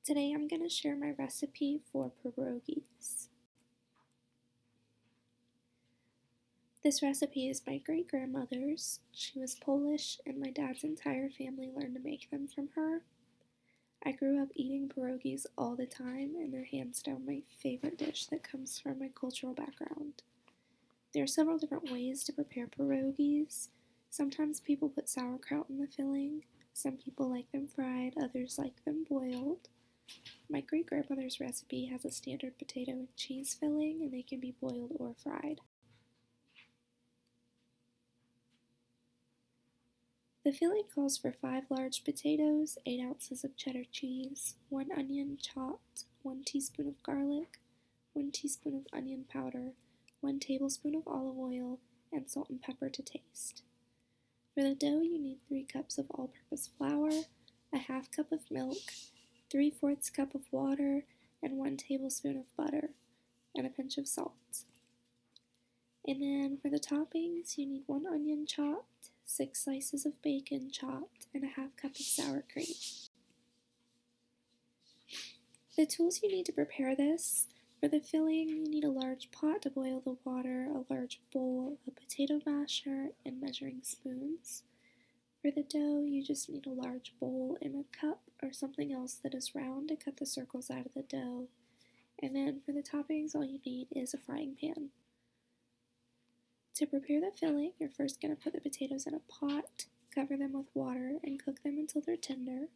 Today I'm going to share my recipe for pierogies. This recipe is my great-grandmother's. She was Polish and my dad's entire family learned to make them from her. I grew up eating pierogies all the time and they're hands down my favorite dish that comes from my cultural background. There are several different ways to prepare pierogies. Sometimes people put sauerkraut in the filling. Some people like them fried, others like them boiled. My great-grandmother's recipe has a standard potato and cheese filling, and they can be boiled or fried. The filling calls for 5 large potatoes, 8 ounces of cheddar cheese, 1 onion chopped, 1 teaspoon of garlic, 1 teaspoon of onion powder, 1 tablespoon of olive oil, and salt and pepper to taste. For the dough, you need 3 cups of all-purpose flour, a half cup of milk, 3/4 cup of water, and 1 tablespoon of butter, and a pinch of salt. And then for the toppings, you need 1 onion chopped, 6 slices of bacon chopped, and a half cup of sour cream. The tools you need to prepare this: for the filling, you need a large pot to boil the water, a large bowl, a potato masher, and measuring spoons. For the dough, you just need a large bowl and a cup or something else that is round to cut the circles out of the dough. And then for the toppings, all you need is a frying pan. To prepare the filling, you're first going to put the potatoes in a pot, cover them with water, and cook them until they're tender.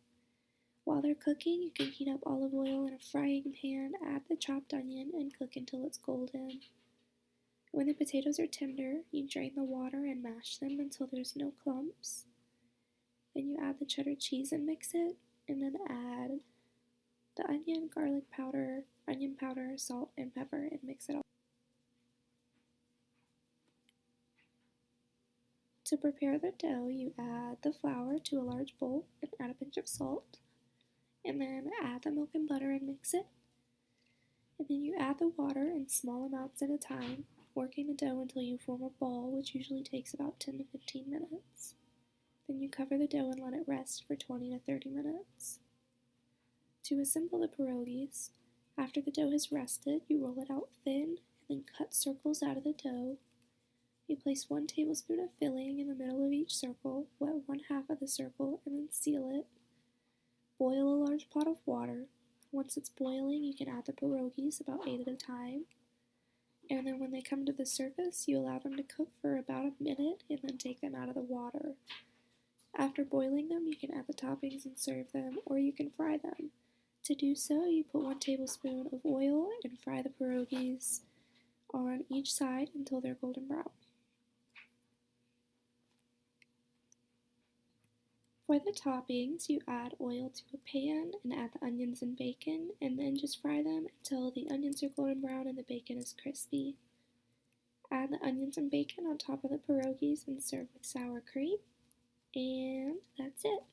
While they're cooking, you can heat up olive oil in a frying pan, add the chopped onion, and cook until it's golden. When the potatoes are tender, you drain the water and mash them until there's no clumps. Then you add the cheddar cheese and mix it, and then add the onion powder, salt, and pepper, and mix it all. To prepare the dough, you add the flour to a large bowl and add a pinch of salt, and then add the milk and butter and mix it. And then you add the water in small amounts at a time, working the dough until you form a ball, which usually takes about 10 to 15 minutes. Then you cover the dough and let it rest for 20 to 30 minutes. To assemble the pierogies, after the dough has rested, you roll it out thin and then cut circles out of the dough. You place 1 tablespoon of filling in the middle of each circle, wet 1/2 of the circle, and then seal it. Boil a large pot of water. Once it's boiling, you can add the pierogies about 8 at a time. And then when they come to the surface, you allow them to cook for about a minute and then take them out of the water. After boiling them, you can add the toppings and serve them, or you can fry them. To do so, you put 1 tablespoon of oil and fry the pierogies on each side until they're golden brown. For the toppings, you add oil to a pan and add the onions and bacon, and then just fry them until the onions are golden brown and the bacon is crispy. Add the onions and bacon on top of the pierogies and serve with sour cream. And that's it.